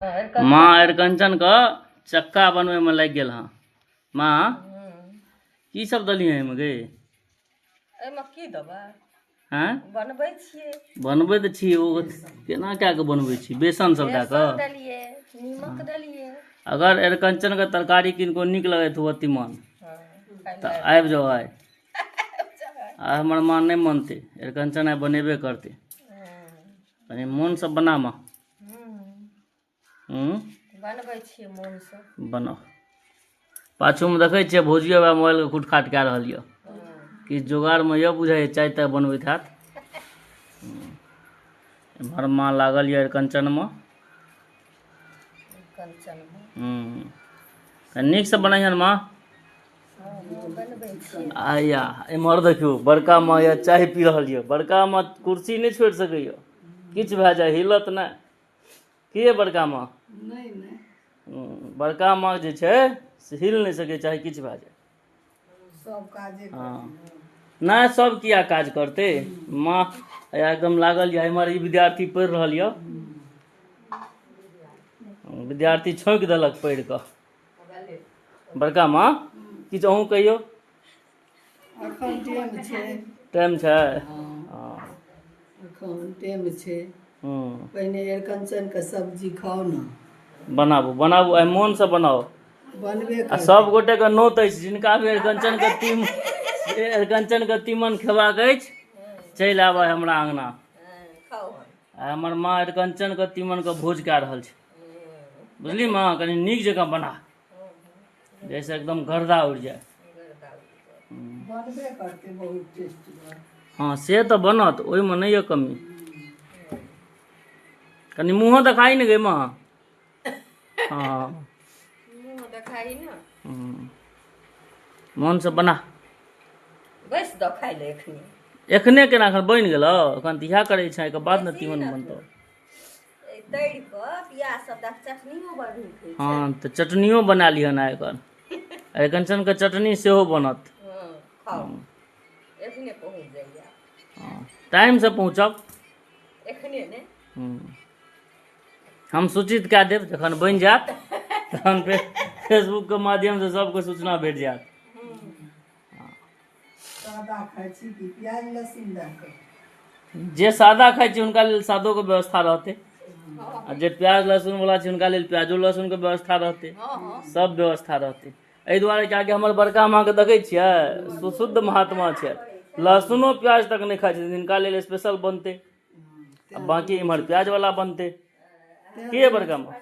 माँ अरिकंचन का चक्का बनवे में लग गेल हाँ। माँ की सब दलिए एहिमे गे? एहिमे की देबै? हैं बनबै छियै। बनबै तऽ छी ओ केना कए कऽ बनबै छी? बेसन सब दए कऽ? डालिए, नीमक डालिए। अगर अरिकंचन के तरकारी किनको नीक लगैत हुआ तीमन तऽ आबि जाओ आइ। आ हमर माँ नहीं मानते, अरिकंचन आइ बनेबे करते। कनी मोन से बना माँ। बनबै छियै मोन से। बनाओ। पाछू में देखे छियै भौजियो बा मोबाइल के कुटखाट कए रहल यऽ। कि जोगाड़ में यह बुझाइए चाय ताय बनबैत हैत। एम्हर माँ लागल यऽ अरिकंचन में। नीक से बनाइहन माँ। आया एम्हर देखियो बड़का माँ यऽ चाय पी रहल यऽ। बड़का माँ कुर्सी नहीं छोड़ सकैए, किछ भए जाए हिलत नहीं। कि बड़का माँ? बड़का माँ जे छै से हिल नहीं सके चाहे किछ भए जाए। सब काजे हाँ नहीं सब किया काज करते। माँ एकदम लागल यऽ। एम्हर ई विद्यार्थी पढ़ि रहल यऽ। विद्यार्थी छौंक देलक पढ़ि कऽ। बड़का माँ किछ अहूँ कहियो। अखन टाइम छै। टाइम छै? अखन टाइम छै। पहिने अरिकंचन के सब्जी खाओ ना। बनाबू बनाबू आइ मोन से बनाओ। बनबे आ सब गोटे के नोत अछि जिनका भी अरिकंचन के तीमन खेबाक अछि चलि आबे हमरा अंगना। आ हमर माँ अरिकंचन के तीमन के भोज कए रहल छै। बुझली माँ? कनी नीक जकाँ बना जैसे एकदम गर्दा उड़ि जाए। बनबे करते बहुत टेस्टी। हाँ से तो बनत, ओहिमे नहीं है कमी। कनी मुँहो देखाई न गे माँ। हाँ मुँह देखाई ना। मन से बना। बैस दो खाई ले एखनी। एखने केना एखन बनि गेलो? एखन तऽ इएह करै छै, एहिके बाद ने तीमन बनतौ। तैर कऽ प्याज सब दऽ चटनियो बड़ नीक होइ छै। हाँ तऽ चटनियो बना लिहन आइ एकर। अरिकंचन के चटनी सेहो बनत। खाओ एखने पहुँच जाइए। हाँ टाइम से पहुँचब। एखने ने हम सूचित कए देब जखन बनि जायत तखन फेर फेसबुक के माध्यम से सबके सूचना भेट जायत। सादा खाइ छी कि प्याज लहसुन दऽ कऽ? जे सादा खाइ छै हुनका लेल सादो के व्यवस्था रहतै। आ जे प्याज लहसुन वाला छै हुनका लेल प्याजो लहसुन के व्यवस्था रहतै। सब व्यवस्था रहतै। एहि दुआरे किएकि हमर बड़का माँ के देखै छियै सुशुद्ध महात्मा छै। लहसुनो प्याज तक नहीं खाइ छै, जिनका लेल स्पेशल बनते। बाकी इम्हर प्याज वाला बनते। की बड़का माँ?